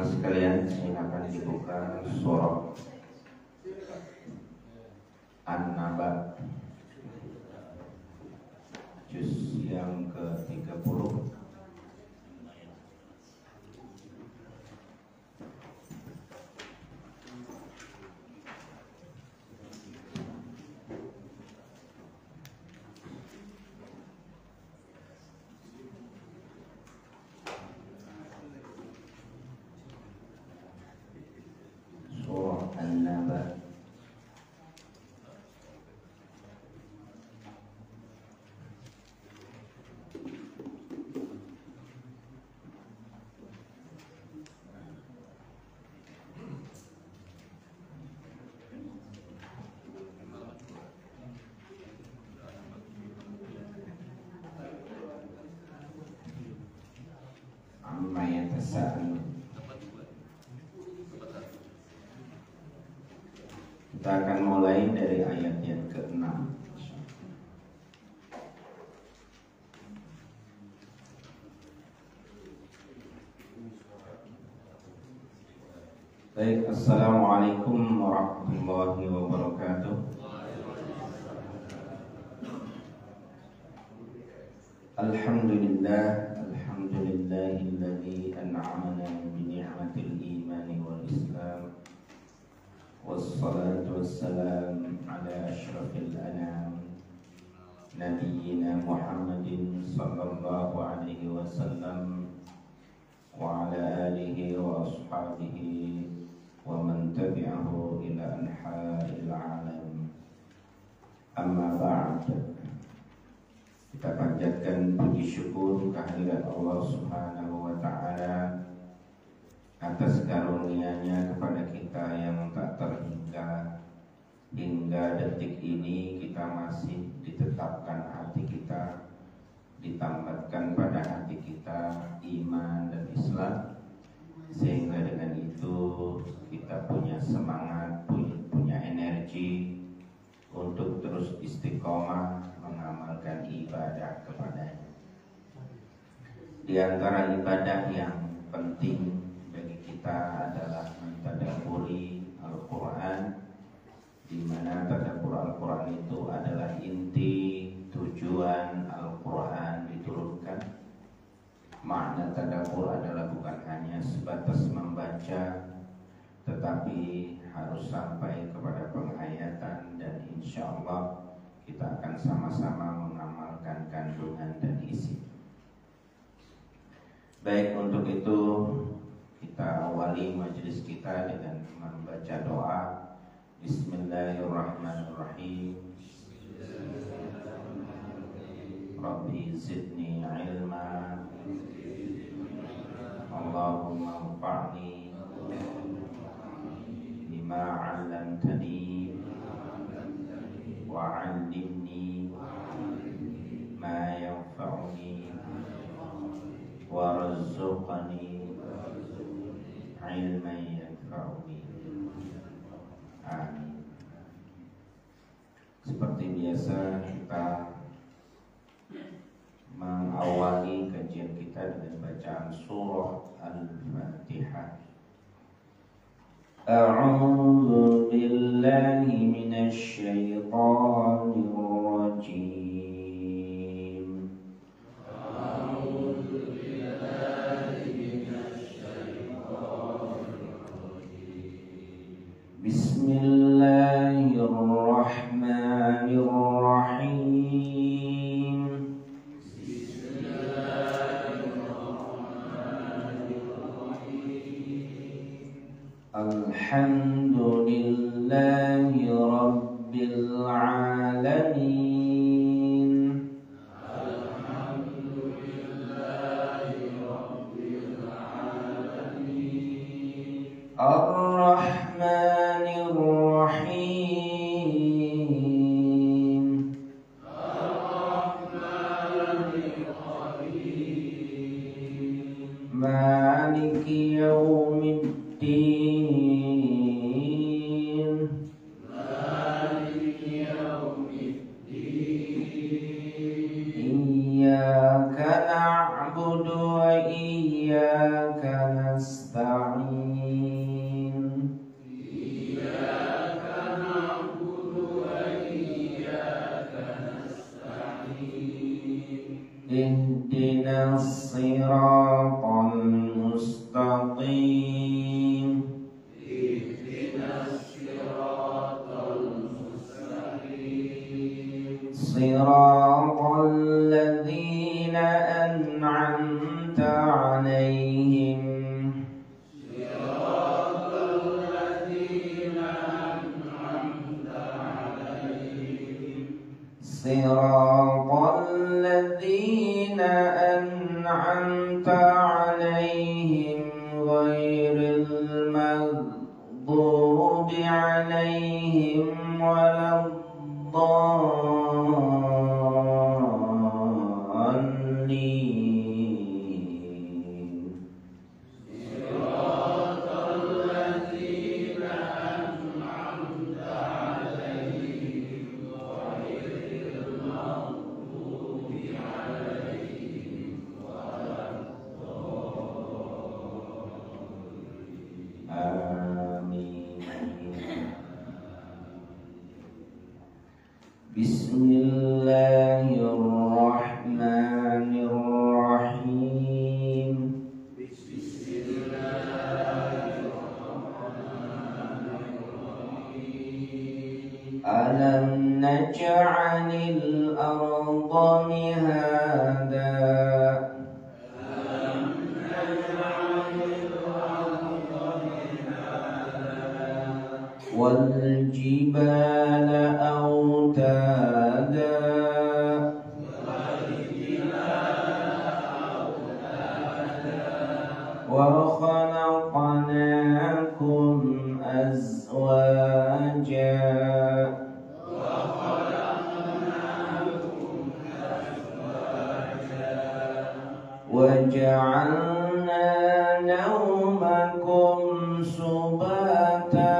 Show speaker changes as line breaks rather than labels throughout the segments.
sekalian, ini akan dibuka surah An-Naba juz yang ke-30. Surah An-Naba. Amma yatasa'alun. Kita akan mulai dari ayat yang ke-6. Baik, assalamualaikum warahmatullahi wabarakatuh. Alhamdulillah, alhamdulillahilladzi an'amana bi ni'matil imani wal islam. Wassalatu wassalam ala asyrafil anam nabiyyina Muhammadin sallallahu alaihi wasallam wa ala alihi wa ashabihi wa man tabi'ahu ila anha'il alam. Amma ba'd. Kita panjatkan puji syukur kehadirat Allah Subhanahu wa ta'ala atas karunia-Nya kepada kita yang tak terhingga. Hingga detik ini kita masih ditetapkan hati kita, ditambahkan pada hati kita iman dan Islam, sehingga dengan itu kita punya semangat, punya energi untuk terus istiqomah mengamalkan ibadah kepadanya. Di antara ibadah yang penting bagi kita adalah mentadabburi Al-Quran, di mana tadabbur Al-Quran itu adalah inti tujuan Al-Quran diturunkan. Makna tadabbur adalah bukan hanya sebatas membaca, tetapi harus sampai kepada penghayatan, dan insya Allah kita akan sama-sama mengamalkan kandungan dan isi. Baik, untuk itu kita awali majelis kita dengan membaca doa. Bismillahirrahmanirrahim. Rabbi zidni ilma, Allahumma anfa'ni bima 'allamtani wa 'allimni ma yanfa'uni warzuqni ilman yanfa'uni. Amin. Seperti biasa kita mengawali kajian kita dengan bacaan surah Al-Fatihah. A'udzu billahi minasy syaithanir rajim. A'udzu billahi minasy syaithanir rajim. Bismillahirrahmanirrahim. Alhamdulillahi Rabbil Alamin. Alhamdulillahi Rabbil Alamin. Ar-Rahmanir Rahim. Ar-Rahmanir Rahim. Maliki Yaumiddin. Iyyaka na'budu wa iyyaka nasta'in. ghairil maghdubi 'alaihim waladdallin.
Siratal ladzina an'amta 'alaihim ghairil maghdubi 'alaihim waladdallin.
Amin. Bismillahirrahmanirrahim. Alam naj'alil arda mihada wal jibala awtada wa khalaqnakum azwaja wa ja'alna nawmakum subata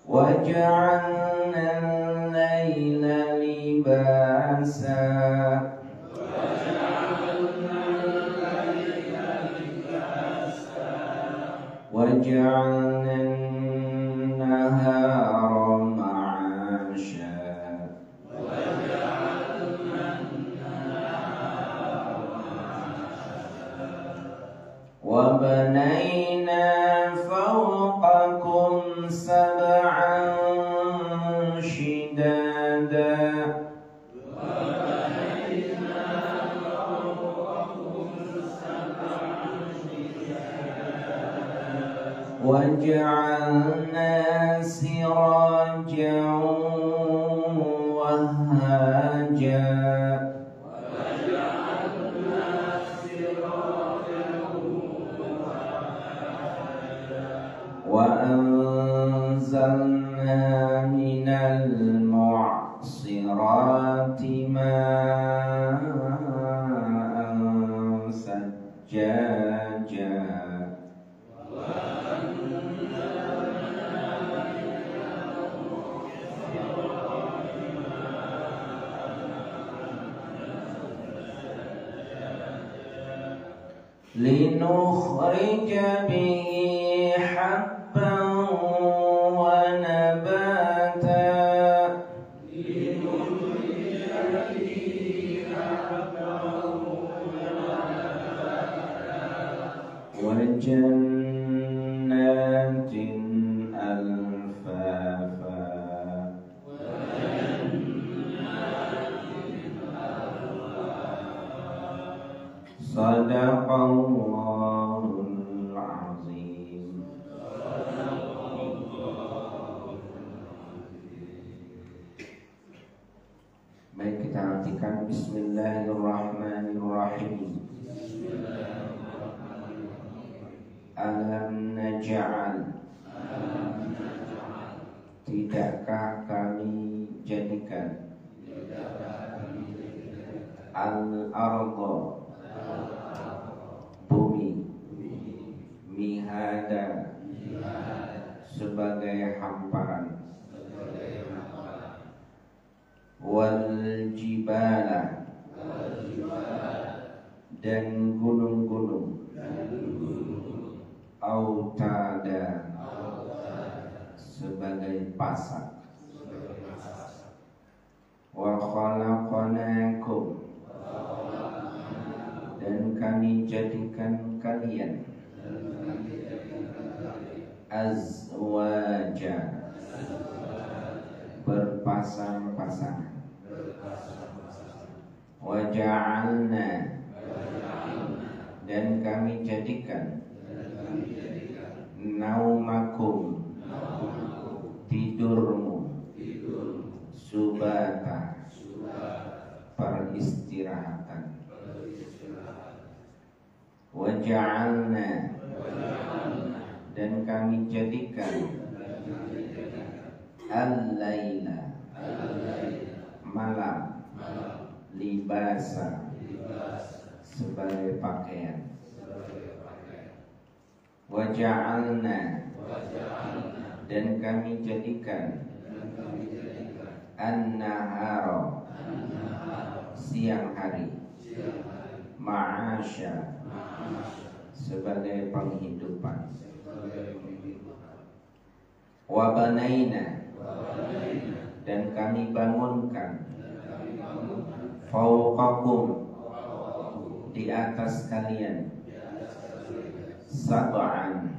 wa ja'alna al-layla libasa wa ja'alna an-nahara ma'asha wa banayna fawqakum sab'an shidada wa ja'alna sirajan wahhaja wa anzalna minal mu'sirati ma'an sajjaja linukhrija bihi habban wa nabata wa jannatin alfafa Sadaqallahul azim. Baik, kita artikan Bismillahirrahmanirrahim. Alam naj'al, tidakkah kami jadikan al-arda, bumi, mihada, sebagai hamparan, wal jibala, dan gunung-gunung, autada, sebagai pasak, wa khalaqnakum, dan kami jadikan kalian azwaja, berpasang-pasangan, wa ja'alna, dan kami jadikan naumakum, tidurmu, subata, peristirahatan. Waja'alna, dan kami jadikan al-laila, malam, libasa, sebagai pakaian. Waja'alna, dan kami jadikan an-nahara, siang hari, ma'asya, sebagai penghidupan. Wa banaina, dan kami bangunkan fauqakum, di atas kalian, sab'an,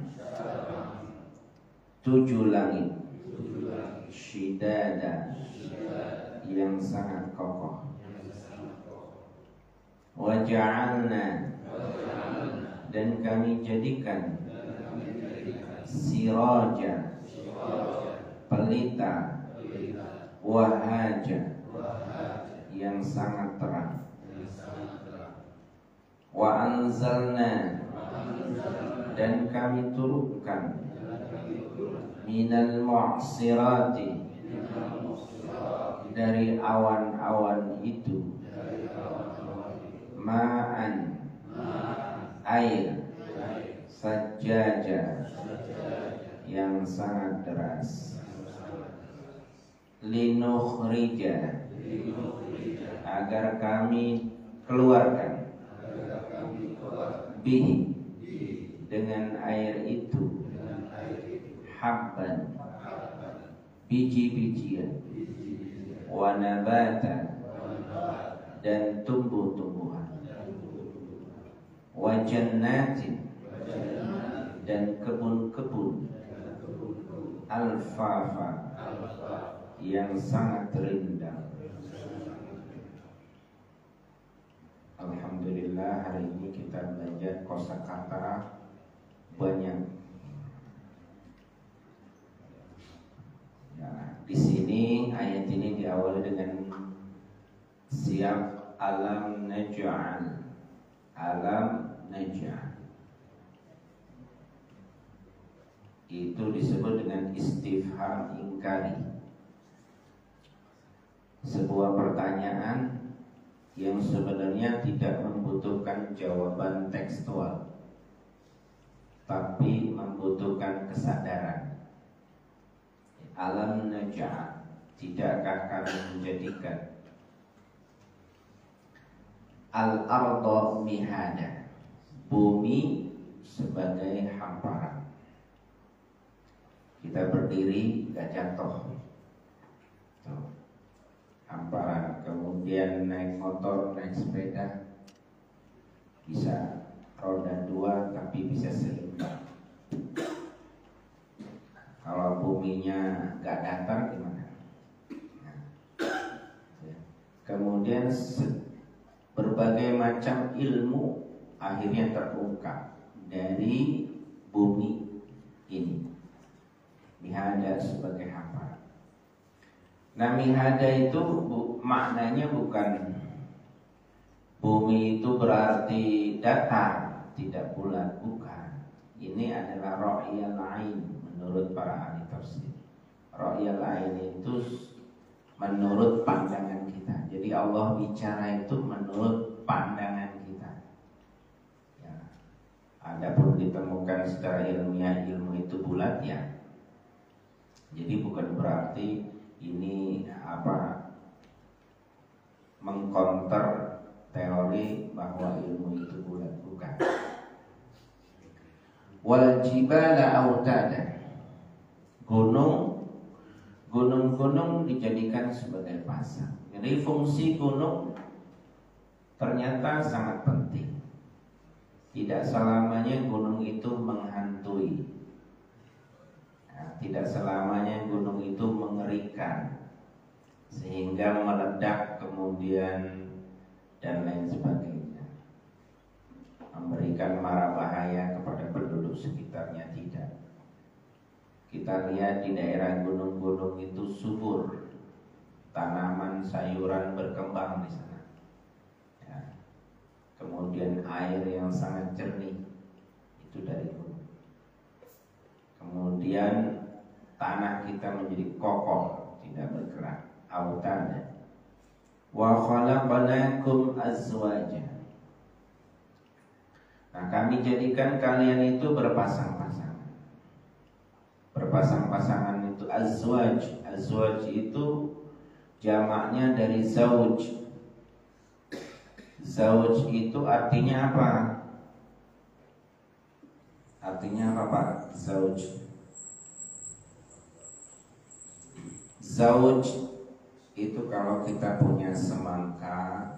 7 langit, shidada, yang sangat kokoh. Waja'alna, dan kami jadikan siraja, pelita, wahaja, yang sangat terang. Wa anzalna, dan kami turunkan minal mu'sirati, dari awan-awan itu, ma'an, air, sajjaja, yang sangat deras. Linukhrija, agar kami keluarkan, bihi, dengan air itu, habban, biji-bijian, wa nabatan, dan tumbuh-tumbuhan, wa jannatin, dan kebun-kebun, alfafa, yang sangat rindang. Alhamdulillah, hari ini kita belajar kosakata banyak. Ya, di sini ayat ini diawali dengan siap alam naj'al, alam naj'al. Itu disebut dengan istifham ingkari, sebuah pertanyaan yang sebenarnya tidak membutuhkan jawaban tekstual, tapi membutuhkan kesadaran. Alam naj'al, tidakkah kami menjadikan al-arda mihada, bumi sebagai hamparan. Kita berdiri gak jatuh, tuh, hamparan. Kemudian naik motor, naik sepeda, bisa roda 2 tapi bisa seimbang. Kalau buminya gak datar gimana? Nah, ya. Kemudian berbagai macam ilmu akhirnya terungkap dari bumi ini. Mihada sebagai hamparan. Nah, mihada itu maknanya bukan bumi itu berarti datar, tidak bulat, bukan. Ini adalah ra'yal ain menurut para ahli tafsir. Ra'yal ain itu menurut pandangan kita. Jadi Allah bicara itu menurut pandangan kita. Ya. Adapun ditemukan secara ilmiah ilmu itu bulat, ya. Jadi bukan berarti ini mengkonter teori bahwa ilmu itu bulat, bukan. Wal jibala autada, gunung-gunung dijadikan sebagai pasang. Jadi fungsi gunung ternyata sangat penting. Tidak selamanya gunung itu menghantui. Tidak selamanya gunung itu mengerikan sehingga meledak kemudian dan lain sebagainya, memberikan mara bahaya kepada penduduk sekitarnya. Tidak. Kita lihat di daerah gunung-gunung itu subur, tanaman sayuran berkembang di sana. Ya, yang sangat jernih, itu dari gunung. Kemudian tanah kita menjadi kokoh, tidak bergerak. Autada. Wa khalaqnakum azwaja. Nah, kami jadikan kalian itu berpasang-pasangan. Berpasang-pasangan itu azwaj. Azwaj itu jamaknya dari zauj. Zauj itu artinya apa? Artinya apa, Pak? Zauj. Zauj itu kalau kita punya semangka,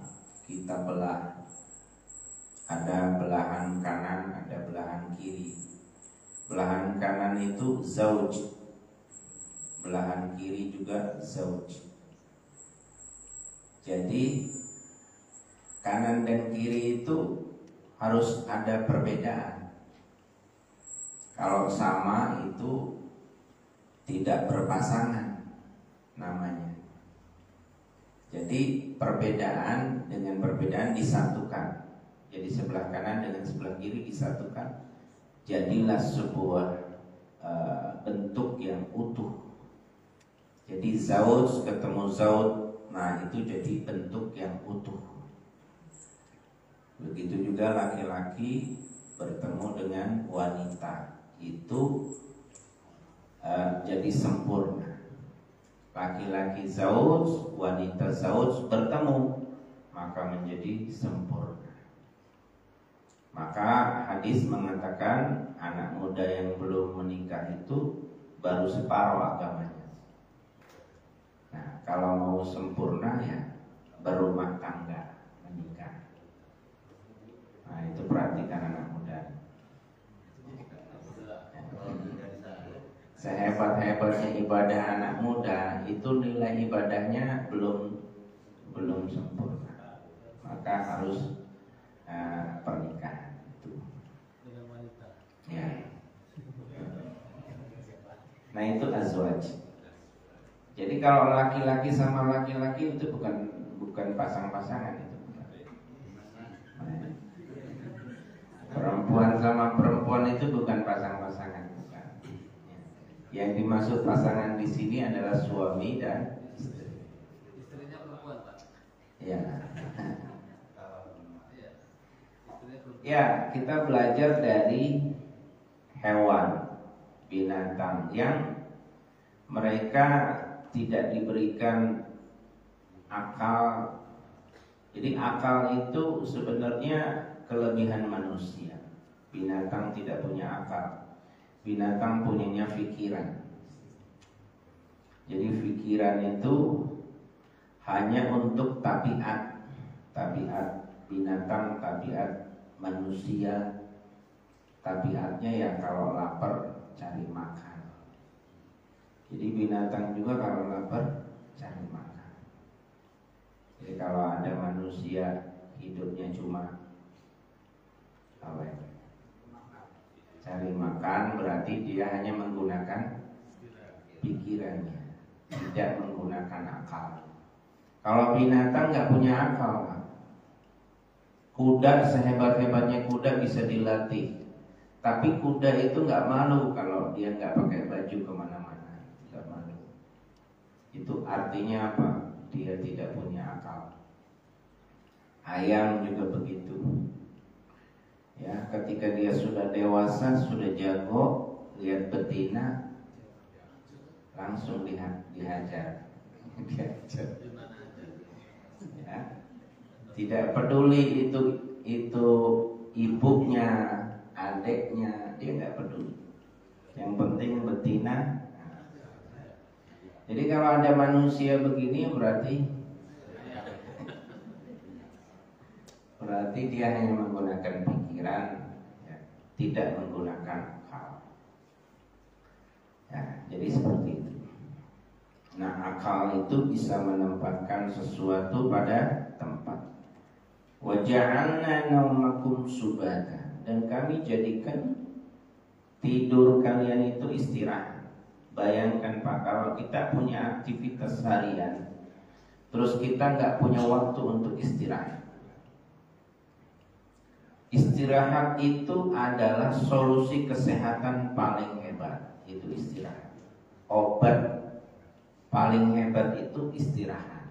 kita belah. Ada belahan kanan, ada belahan kiri. Belahan kanan itu zauj, belahan kiri juga zauj. Jadi kanan dan kiri itu harus ada perbedaan. Kalau sama itu tidak berpasangan namanya. Jadi perbedaan dengan perbedaan disatukan. Jadi sebelah kanan dengan sebelah kiri disatukan. Jadilah sebuah bentuk yang utuh. Jadi zauj ketemu zauj, nah itu jadi bentuk yang utuh. Begitu juga laki-laki bertemu dengan wanita, itu jadi sempurna. Laki-laki zauj, wanita zauj bertemu, maka menjadi sempurna. Maka hadis mengatakan anak muda yang belum menikah itu baru separuh agamanya. Nah, kalau mau sempurna ya berumah tangga, menikah. Nah, itu perhatikan anak muda. Sehebat-hebatnya ibadah anak muda, itu nilai ibadahnya belum sempurna. Maka harus pernikahan itu. Ya. Nah, itu azwaj. Jadi kalau laki-laki sama laki-laki itu bukan pasang-pasangan itu. Nah, perempuan sama perempuan itu bukan pasang-pasangan, bukan. Yang dimaksud pasangan di sini adalah suami dan istri.
Istrinya perempuan, Pak.
Ya. Ya, kita belajar dari hewan, binatang yang mereka tidak diberikan akal. Jadi akal itu sebenarnya kelebihan manusia. Binatang tidak punya akal. Binatang punyanya pikiran. Jadi pikiran itu hanya untuk tabiat. Tabiat binatang, tabiat manusia, tabiatnya ya kalau lapar cari makan. Jadi binatang juga kalau lapar cari makan. Jadi kalau ada manusia hidupnya cuma apa ya? Cari makan, berarti dia hanya menggunakan pikirannya, tidak menggunakan akal. Kalau binatang nggak punya akal, kuda sehebat-hebatnya kuda bisa dilatih, tapi kuda itu nggak malu kalau dia nggak pakai baju kemana-mana, nggak malu. Itu artinya apa? Dia tidak punya akal. Ayam juga begitu. Ya, ketika dia sudah dewasa, sudah jago, lihat betina, langsung dihajar. Ya. Tidak peduli itu ibunya, adiknya, dia nggak peduli. Yang penting betina. Jadi kalau ada manusia begini berarti dia hanya menggunakan pikiran, ya, tidak menggunakan akal. Ya, jadi seperti itu. Nah, akal itu bisa menempatkan sesuatu pada tempat. Wa ja'alna naumakum subata, dan kami jadikan tidur kalian itu istirahat. Bayangkan Pak, kalau kita punya aktivitas harian, terus kita nggak punya waktu untuk istirahat. Istirahat itu adalah solusi kesehatan paling hebat. Itu istirahat. Obat paling hebat itu istirahat.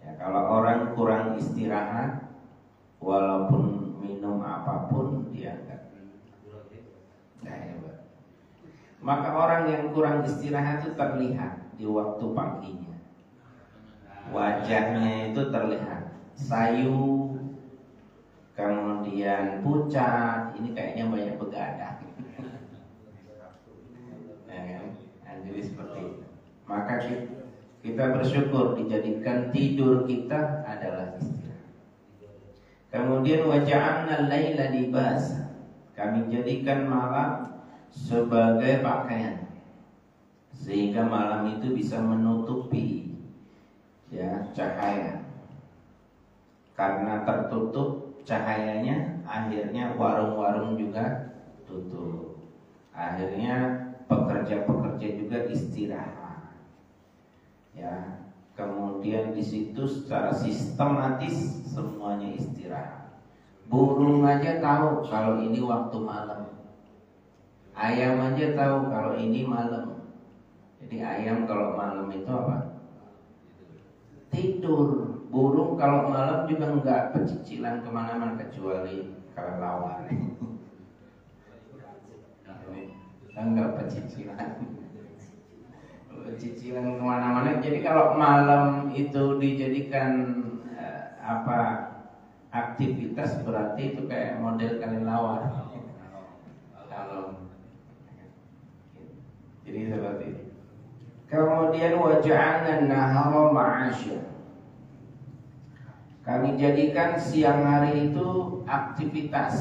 Ya, kalau orang kurang istirahat, walaupun minum apapun dia enggak hebat. Maka orang yang kurang istirahat itu terlihat di waktu paginya. Wajahnya itu terlihat sayu, kemudian pucat, ini kayaknya banyak begadang. Ya kan? Nah, jadi seperti itu. Maka kita bersyukur dijadikan tidur kita adalah istirahat. Kemudian waja'alna al-laila libasa. Kami jadikan malam sebagai pakaian, sehingga malam itu bisa menutupi ya cahaya. Karena tertutup cahayanya, akhirnya warung-warung juga tutup. Akhirnya pekerja-pekerja juga istirahat. Ya, kemudian di situ secara sistematis semuanya istirahat. Burung aja tahu kalau ini waktu malam. Ayam aja tahu kalau ini malam. Jadi ayam kalau malam itu apa? Tidur. Burung kalau malam juga enggak pecicilan kemana-mana kecuali kelelawar. Enggak pecicilan. Pecicilan kemana-mana. Jadi kalau malam itu dijadikan aktivitas, berarti itu kayak model kelelawar. Kalau jadi seperti itu. Kemudian waja'alna an-nahara ma'asya. Kami jadikan siang hari itu aktivitas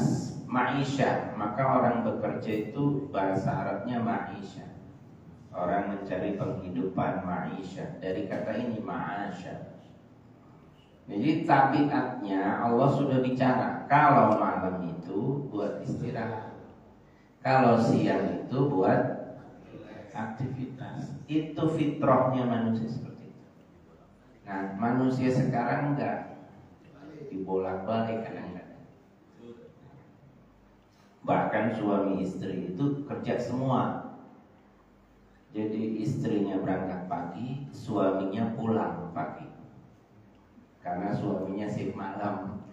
ma'isya. Maka orang bekerja itu bahasa Arabnya ma'isya. Orang mencari penghidupan ma'isya. Dari kata ini ma'asya. Jadi tabiatnya Allah sudah bicara, kalau malam itu buat istirahat, kalau siang itu buat aktivitas. Itu fitrahnya manusia seperti itu. Nah, manusia sekarang enggak, dibolak-balik kadang-kadang. Bahkan suami istri itu kerja semua. Jadi istrinya berangkat pagi, suaminya pulang pagi. Karena suaminya shift malam.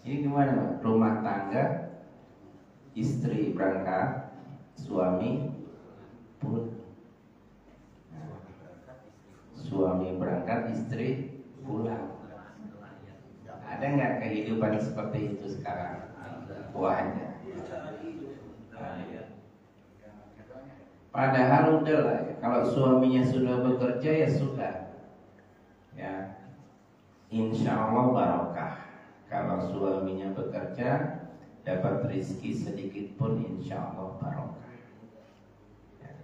Ini gimana? Rumah tangga, istri berangkat, suami pulang. Suami berangkat, istri pulang. Ada nggak kehidupan seperti itu sekarang? Wahnya. Padahal udah lah, kalau suaminya sudah bekerja ya sudah. Ya, insya Allah barokah. Kalau suaminya bekerja, dapat rezeki sedikit pun insya Allah barokah. Ya.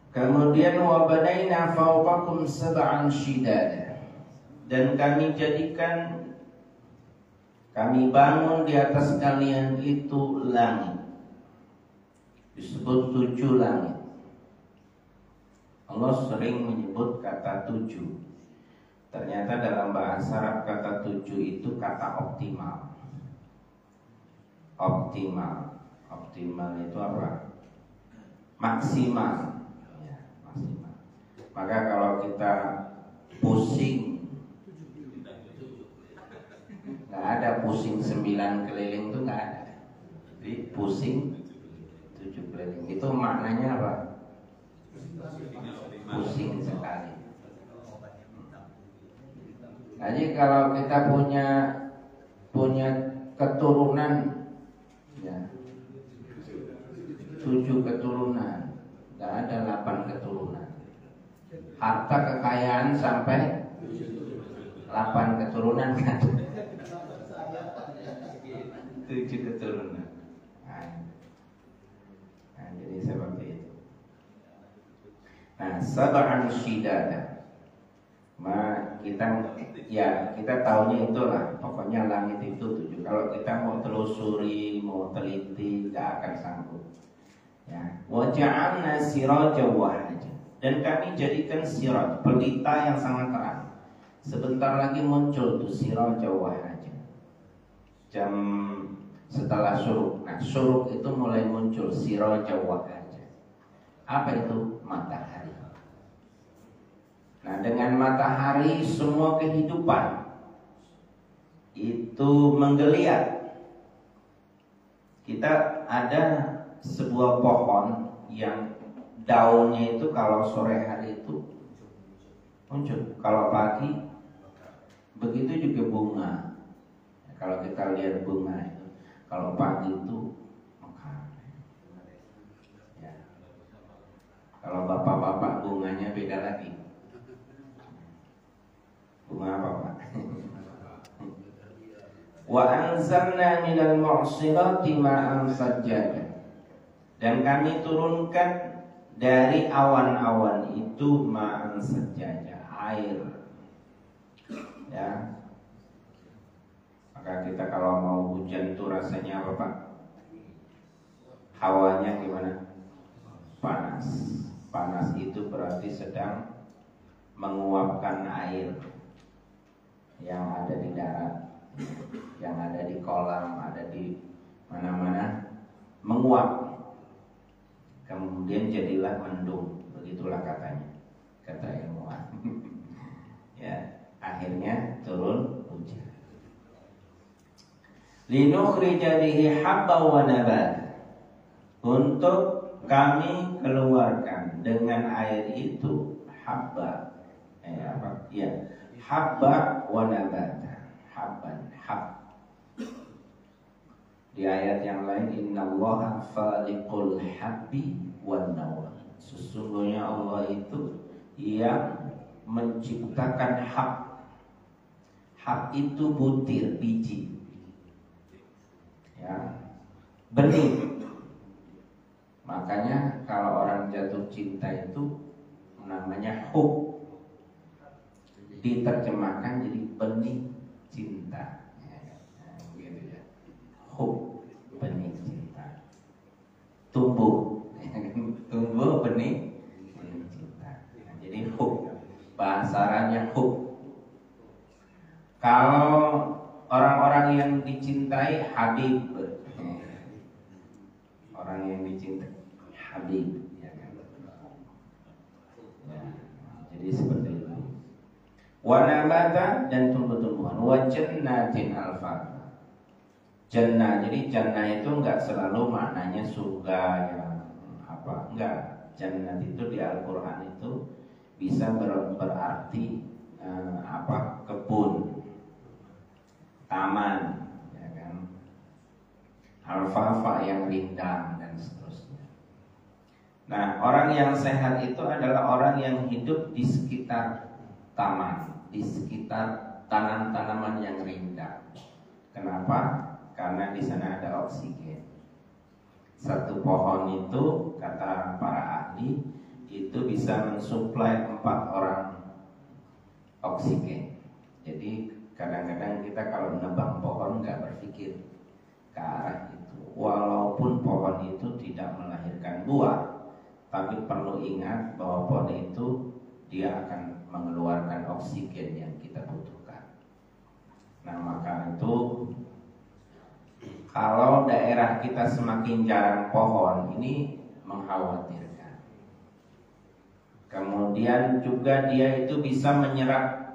Kemudian wabadaina fawqakum sab'an shidada. Dan kami jadikan, kami bangun di atas kalian itu langit. Disebut 7 langit. Allah sering menyebut kata 7. Ternyata dalam bahasa Arab kata 7 itu kata optimal. Optimal itu apa? Maksimal. Ya, maksimal. Maka kalau kita pusing, nggak ada pusing 9 keliling itu nggak ada. Jadi pusing 7 keliling itu maknanya apa? Pusing sekali. Jadi kalau kita punya keturunan, ya, 7 keturunan, nggak ada 8 keturunan. Harta kekayaan sampai 8 keturunan kan? 7 keturunan. Nah, jadi seperti itu. Nah, sab'an shidada. Kita taunya itulah. Pokoknya langit itu 7. Kalau kita mau telusuri, mau teliti, gak akan sanggup. Ya. Wa ja'alna sirajan wahaja. Dan kami jadikan sirat, pelita yang sangat terang. sebentar lagi muncul tuh siraja wahaja. Jam setelah syuruk. Nah, syuruk itu mulai muncul siraja wahaja. Apa itu? Matahari. Nah, dengan matahari semua kehidupan itu menggeliat. Kita ada sebuah pohon yang daunnya itu kalau sore hari itu muncul, kalau pagi begitu juga bunga. Kalau kita lihat bunga itu, kalau pagi itu mekar. Ya. Kalau bapak-bapak bunganya beda lagi. Bunga apa Pak? Wa anzalna minal mu'sirati ma'an sajjaja. Dan kami turunkan dari awan-awan itu ma'an sajjaja, air. Ya. Maka kita kalau mau hujan tuh rasanya apa Pak? Hawanya gimana? Panas. Panas itu berarti sedang menguapkan air yang ada di darat, yang ada di kolam, ada di mana-mana, menguap. Kemudian jadilah mendung, begitulah katanya, kata ilmuwan. Ya, akhirnya turun hujan. Linukhrija bihi habba wa nabat. Untuk kami keluarkan dengan air itu habba, habba wa nabata. Habban, hab. Di ayat yang lain, innallaha faliqul habbi wan nawa. Sesungguhnya Allah itu yang menciptakan hab. Hab itu butir, biji. Ya, benih. Makanya kalau orang jatuh cinta itu namanya hub. Diterjemahkan jadi benih cinta. Gitu ya. Hub, benih cinta. Tumbuh, tumbuh benih cinta. Jadi hub, bahasa Arabnya hub. Kalau orang-orang yang dicintai habib, orang yang dicintai habib, ya kan? Ya, jadi seperti itu. Wa nabata, dan tumbuh-tumbuhan. Wa jannatin alfar. Jannah, jadi jannah itu enggak selalu maknanya surga yang apa, enggak. Jannah itu di Al-Qur'an itu bisa berarti kebun, taman, ya kan? Alfalfa yang rindang dan seterusnya. Nah, orang yang sehat itu adalah orang yang hidup di sekitar taman, di sekitar tanam-tanaman yang rindang. Kenapa? Karena di sana ada oksigen. Satu pohon itu, kata para ahli, itu bisa mensuplai 4 orang oksigen. Jadi kadang-kadang kita kalau nebang pohon nggak berpikir ke arah itu. Walaupun pohon itu tidak melahirkan buah, tapi perlu ingat bahwa pohon itu dia akan mengeluarkan oksigen yang kita butuhkan. Nah, maka itu kalau daerah kita semakin jarang pohon, ini mengkhawatirkan. Kemudian juga dia itu bisa menyerap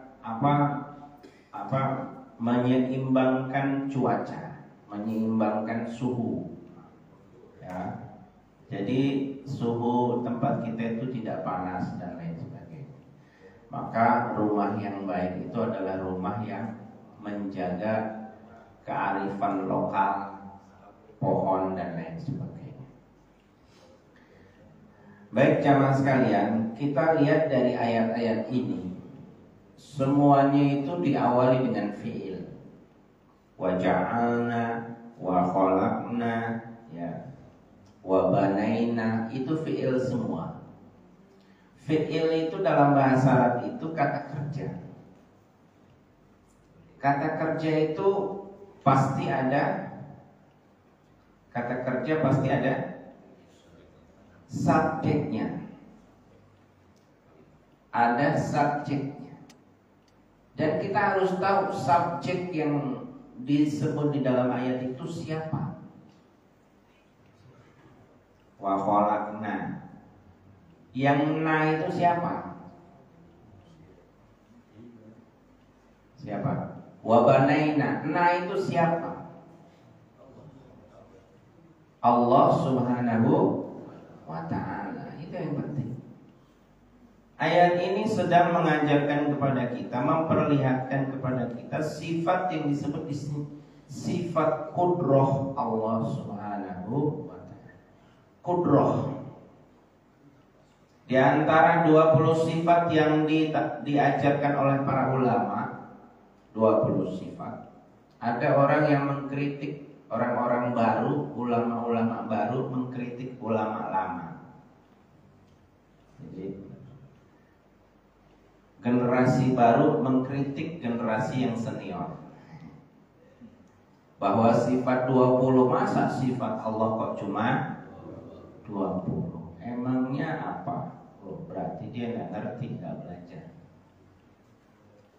menyeimbangkan cuaca, menyeimbangkan suhu. Ya. Jadi suhu tempat kita itu tidak panas dan lain sebagainya. Maka rumah yang baik itu adalah rumah yang menjaga kearifan lokal, pohon dan lain sebagainya. Baik jamaah sekalian, kita lihat dari ayat-ayat ini, semuanya itu diawali dengan fi'il. Wa ja'alna, wa khalaqna, ya, wa banaina, itu fi'il semua. Fi'il itu dalam bahasa Arab itu kata kerja. Kata kerja itu pasti ada, kata kerja pasti ada subjeknya, ada subjeknya, Dan kita harus tahu subjek yang disebut di dalam ayat itu siapa. Wa khalaqna. Yang na itu siapa? Siapa? Wa banaina. Na itu siapa? Allah Subhanahu wa ta'ala. Itu yang penting. Ayat ini sedang mengajarkan kepada kita, memperlihatkan kepada kita sifat yang disebut di sini sifat kudrah Allah Subhanahu wa ta'ala. Kudrah. Di antara 20 sifat yang diajarkan oleh para ulama, 20 sifat. Ada orang yang mengkritik orang-orang baru, ulama-ulama baru mengkritik ulama lama. Jadi generasi baru mengkritik generasi yang senior. Bahwa sifat 20, masa sifat Allah kok cuma 20? Emangnya apa? Oh, berarti dia nggak ngerti, nggak belajar.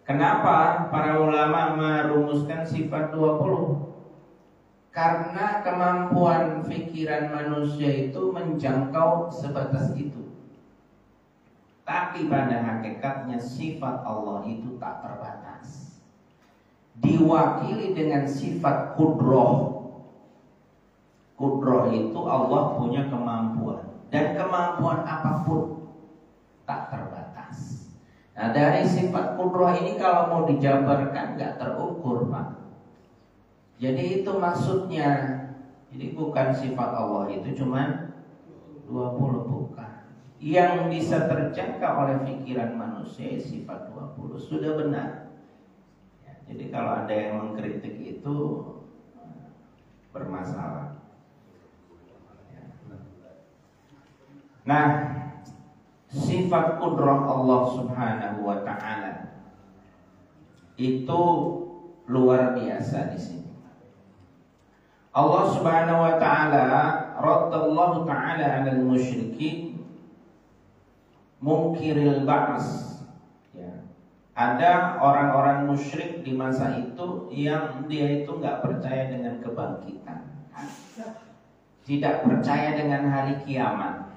Kenapa para ulama merumuskan sifat 20? Karena kemampuan pikiran manusia itu menjangkau sebatas itu. Tapi pada hakikatnya sifat Allah itu tak terbatas. Diwakili dengan sifat kudroh. Kudroh itu Allah punya kemampuan. Dan kemampuan apapun tak terbatas. Nah, dari sifat kudroh ini kalau mau dijabarkan gak terukur, Pak. Jadi itu maksudnya. Jadi bukan sifat Allah itu cuma 20, bukan. Yang bisa terjangkau oleh pikiran manusia sifat 20 sudah benar ya, jadi kalau ada yang mengkritik itu bermasalah ya. Nah, sifat kudrah Allah Subhanahu wa ta'ala itu luar biasa di sini. Allah Subhanahu wa ta'ala raddallahu ta'ala 'alal musyrikin mungkiril ba's ya. Ada orang-orang musyrik di masa itu yang dia itu nggak percaya dengan kebangkitan, tidak percaya dengan hari kiamat.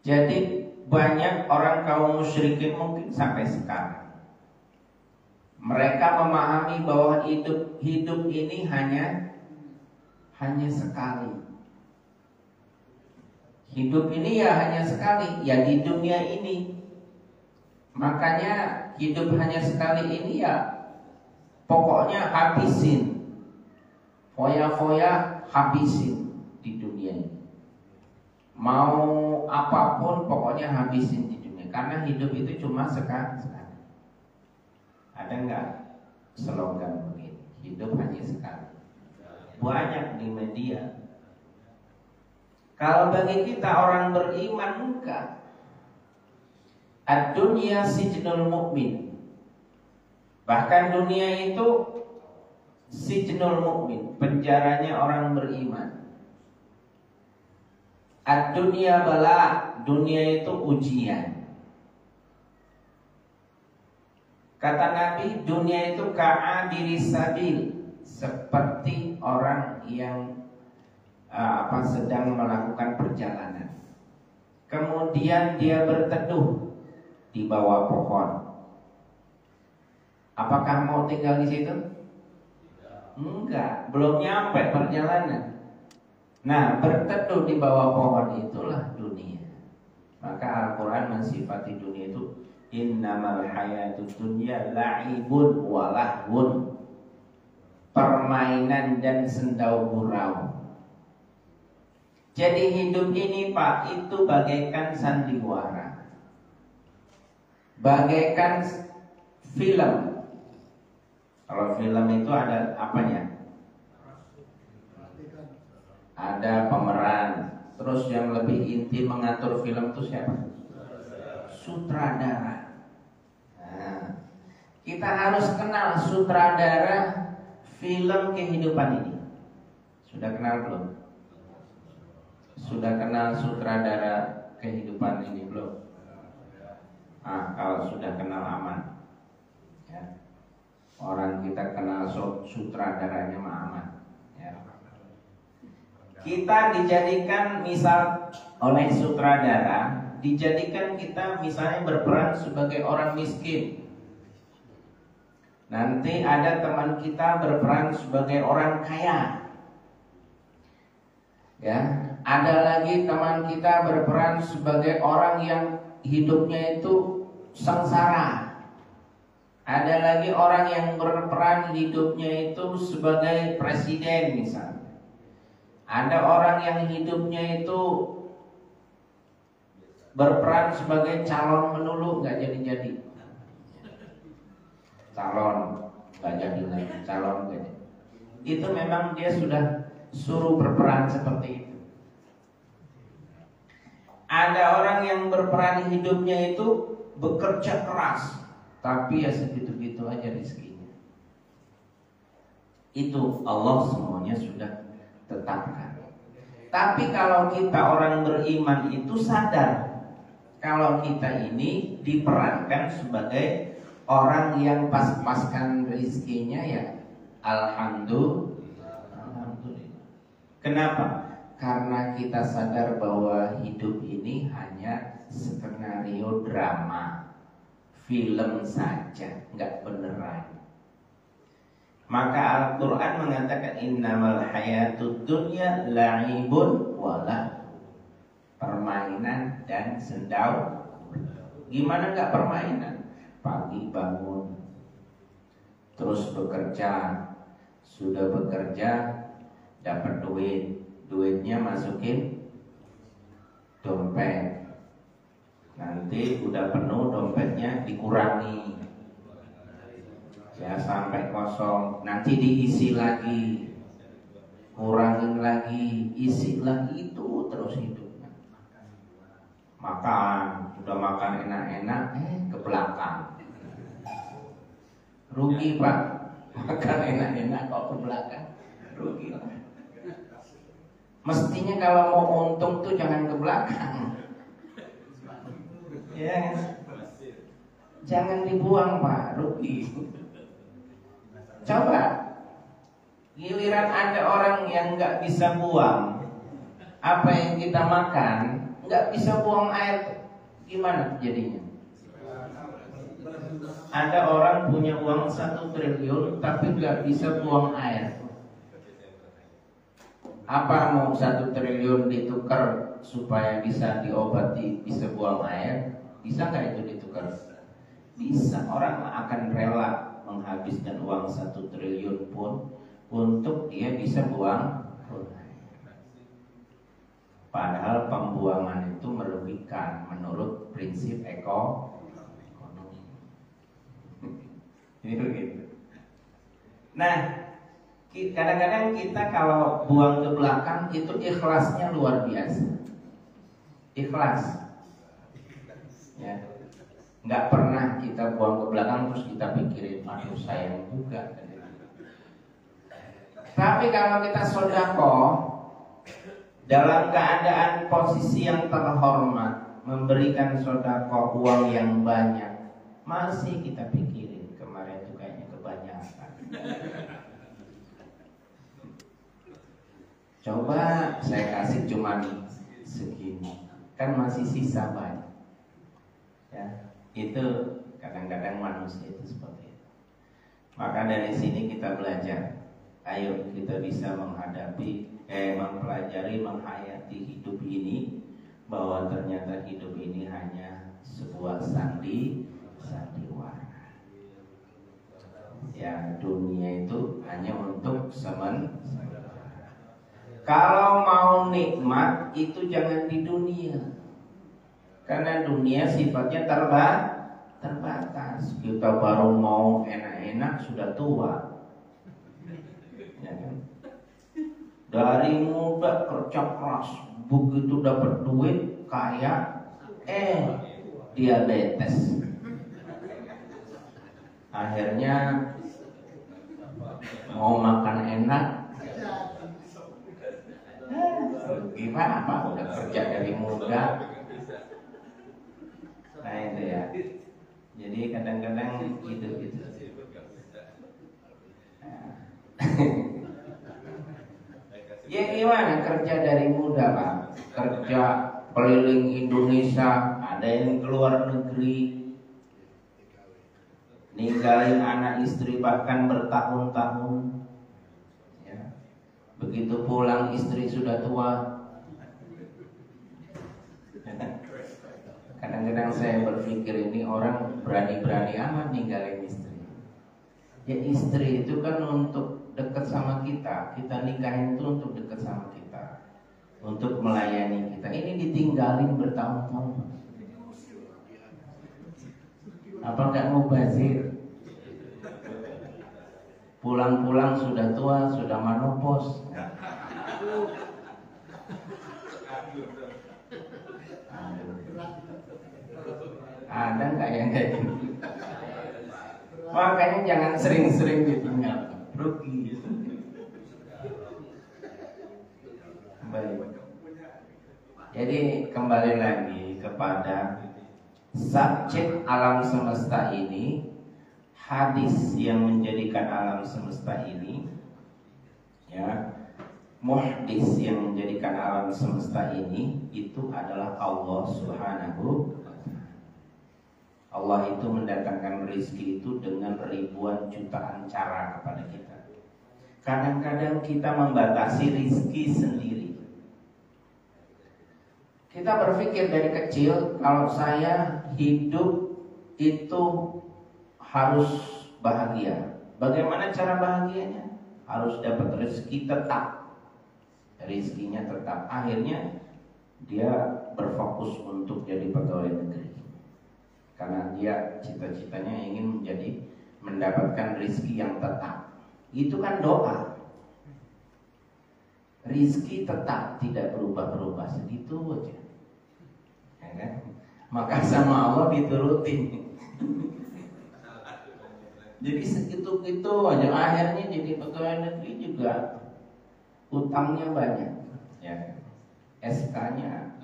Jadi banyak orang kaum musyrikin mungkin sampai sekarang mereka memahami bahwa hidup ini hanya sekali. Hidup ini ya hanya sekali, ya di dunia ini. Makanya hidup hanya sekali ini ya pokoknya habisin. Foya-foya habisin di dunia ini. Mau apapun pokoknya habisin di dunia. Karena hidup itu cuma sekali. Ada enggak slogan begitu? Hidup hanya sekali. Banyak di media. Kalau bagi kita orang beriman enggak. Ad-dunya sijnul mu'min. Bahkan dunia itu sijnul mu'min, penjaranya orang beriman. Ad-dunya bala, dunia itu ujian. Kata Nabi, dunia itu ka'abiri sabil, seperti orang yang sedang melakukan perjalanan. Kemudian dia berteduh di bawah pohon. Apakah mau tinggal di situ? Enggak, belum nyampe perjalanan. Nah, berteduh di bawah pohon itulah dunia. Maka Al-Quran mensifati dunia itu innamal hayatud dunya la'ibun wa lahwun, permainan dan sendau gurau. Jadi hidup ini Pak itu bagaikan sandiwara, bagaikan film. Kalau film itu ada apanya? Ada pemeran. Terus yang lebih inti mengatur film itu siapa? Sutradara. Nah, kita harus kenal sutradara film kehidupan ini. Sudah kenal belum? Sudah kenal sutradara kehidupan ini belum? Kalau sudah kenal kenal aman. Ya. Orang kita kenal sutradaranya mah aman. Ya. Kita dijadikan misal oleh sutradara, dijadikan kita misalnya berperan sebagai orang miskin. Nanti ada teman kita berperan sebagai orang kaya. Ya, ada lagi teman kita berperan sebagai orang yang hidupnya itu sengsara. Ada lagi orang yang berperan hidupnya itu sebagai presiden misalnya. Ada orang yang hidupnya itu berperan sebagai calon menulu, nggak jadi-jadi. Calon nggak jadi lagi, calon nggak jadi. Itu memang dia sudah suruh berperan seperti itu. Ada orang yang berperan hidupnya itu bekerja keras, tapi ya segitu-gitu aja rezekinya. Itu Allah semuanya sudah tetapkan. Tapi kalau kita orang beriman itu sadar kalau kita ini diperankan sebagai orang yang pas-paskan rezekinya, ya alhamdulillah. Kenapa? Karena kita sadar bahwa hidup ini hanya skenario drama, film saja, nggak beneran. Maka Al-Quran mengatakan innamal hayatud dunya la'ibun walah, permainan dan sendau. Gimana nggak permainan? Pagi bangun, terus bekerja, sudah bekerja dapat duit, duitnya masukin dompet, nanti udah penuh dompetnya dikurangi, ya sampai kosong, nanti diisi lagi, kurangin lagi, isi lagi, itu terus hidupnya. Makan, udah makan enak-enak, ke belakang. Rugi Pak, makan enak-enak kok ke belakang, rugi lah. Mestinya kalau mau untung tuh jangan ke belakang, ya, jangan dibuang Pak, rugi. Coba, giliran ada orang yang nggak bisa buang apa yang kita makan, nggak bisa buang air, gimana jadinya? Ada orang punya uang 1 triliun tapi nggak bisa buang air. Apa mau 1 triliun ditukar supaya bisa diobati, bisa buang air? Bisa nggak itu ditukar? Bisa. Orang akan rela menghabiskan uang 1 triliun pun untuk dia bisa buang air. Padahal pembuangan itu merugikan menurut prinsip ekonomi. Itu gitu. Nah, kadang-kadang kita kalau buang ke belakang itu ikhlasnya luar biasa. Ikhlas, ya. Nggak pernah kita buang ke belakang terus kita pikirin, aduh sayang juga. Tapi kalau kita sedekah dalam keadaan posisi yang terhormat, memberikan sedekah uang yang banyak, masih kita pikirin kemarin itu kayaknya kebanyakan. Coba saya kasih cuman segini, kan masih sisa banyak. Ya, itu kadang-kadang manusia itu seperti itu. Maka dari sini kita belajar. Ayo kita bisa mempelajari, menghayati hidup ini, bahwa ternyata hidup ini hanya sebuah sandiwara. Ya, dunia itu hanya untuk sementara. Kalau mau nikmat itu jangan di dunia, karena dunia sifatnya terbatas. Kita baru mau enak-enak sudah tua, ya kan? Dari muda kerja keras, begitu dapat duit kaya, diabetes. Akhirnya mau makan enak, gimana Pak? Udah kerja dari muda. Nah itu ya. Jadi kadang-kadang gitu. Ya gimana kerja dari muda Pak, kerja keliling Indonesia, ada yang keluar negeri, ninggalin anak istri bahkan bertahun-tahun. Ya. Begitu pulang istri sudah tua. Kadang-kadang saya berpikir ini orang berani-berani amat ninggalin istri. Ya istri itu kan untuk dekat sama kita nikahin itu untuk dekat sama kita, untuk melayani kita. Ini ditinggalin bertahun-tahun. Apa nggak mau bazir? Pulang-pulang sudah tua, sudah menopause. Ada nggak yang kayak gitu? Makanya jangan sering-sering ditinggal, rugi. Baik. Jadi kembali lagi kepada subjek alam semesta ini, hadis yang menjadikan alam semesta ini, ya, muhdis yang menjadikan alam semesta ini itu adalah Allah Subhanahu. Allah itu mendatangkan rezeki itu dengan ribuan jutaan cara kepada kita. Kadang-kadang kita membatasi rezeki sendiri. Kita berpikir dari kecil, kalau saya hidup itu harus bahagia. Bagaimana cara bahagianya? Harus dapat rezeki tetap. Rezekinya tetap. Akhirnya dia berfokus untuk jadi pegawai negeri. Karena dia cita-citanya ingin mendapatkan rezeki yang tetap. Itu kan doa. Rezeki tetap, tidak berubah-berubah, segitu aja. Ya kan? Maka sama Allah diturutin. Jadi segitu-gitu aja. Akhirnya jadi pegawai negeri juga utangnya banyak. Ya. SK-nya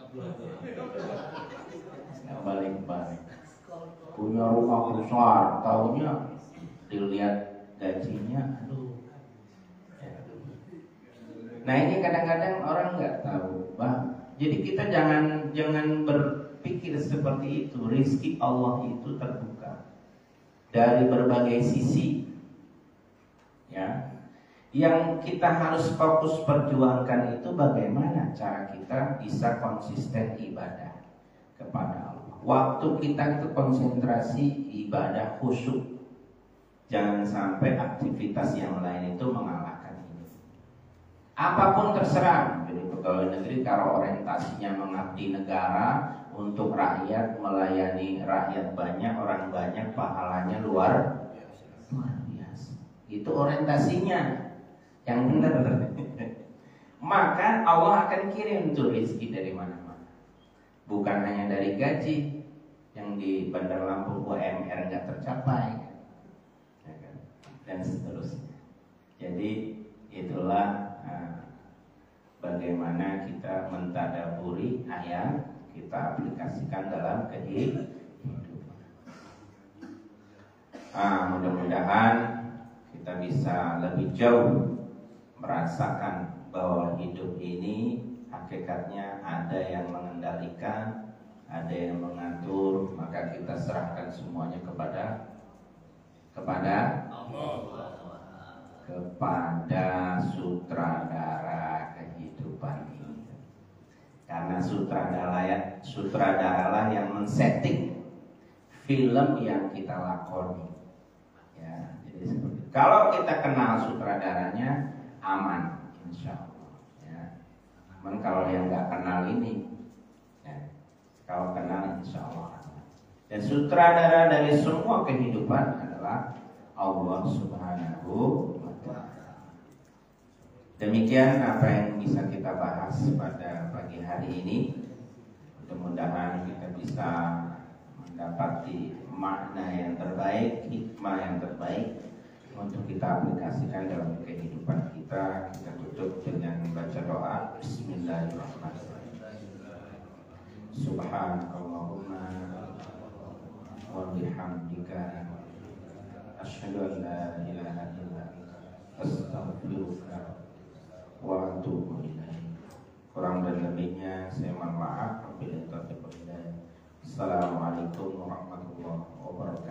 nggak balik-balik. Punya rumah besar, tahunya dilihat gajinya, aduh. Ya. Nah ini kadang-kadang orang nggak tahu, Bang. Jadi kita jangan berpikir seperti itu. Rezeki Allah itu terbuka dari berbagai sisi, ya. Yang kita harus fokus perjuangkan itu bagaimana cara kita bisa konsisten ibadah kepada Allah. Waktu kita itu konsentrasi ibadah khusyuk. Jangan sampai aktivitas yang lain itu mengalahkan ini. Apapun terserah. Jadi pegawai negeri kalau orientasinya mengabdi negara untuk rakyat, melayani rakyat banyak, orang banyak, pahalanya luar biasa. Itu orientasinya. Yang benar. Maka Allah akan kirim tuh rezeki dari mana-mana. Bukan hanya dari gaji yang di Bandar Lampung UMR nggak tercapai, ya kan? Dan seterusnya. Jadi itulah bagaimana kita mentadaburi ayat, kita aplikasikan dalam kehidupan. Mudah-mudahan kita bisa lebih jauh merasakan bahwa hidup ini hakikatnya ada yang mengendalikan, ada yang mengatur, maka kita serahkan semuanya kepada sutradara kehidupan ini. Karena sutradaralah yang men-setting film yang kita lakoni. Ya, jadi seperti itu. Kalau kita kenal sutradaranya, aman, insya Allah. Cuman kalau yang nggak kenal ini, ya, kalau kenal insya Allah. Dan sutradara dari semua kehidupan adalah Allah Subhanahu wa Ta'ala. Demikian apa yang bisa kita bahas pada pagi hari ini. Mudah-mudahan kita bisa mendapati makna yang terbaik, hikmah yang terbaik untuk kita aplikasikan dalam kehidupan kita. Kita tutup dengan membaca doa. Bismillahirrahmanirrahim. Subhanakallahumma wa bihamdika asyhadu an la ilaha illa anta astaghfiruka wa atubu ilaik. Kurang dan lebihnya saya mohon maaf. Assalamualaikum warahmatullahi wabarakatuh.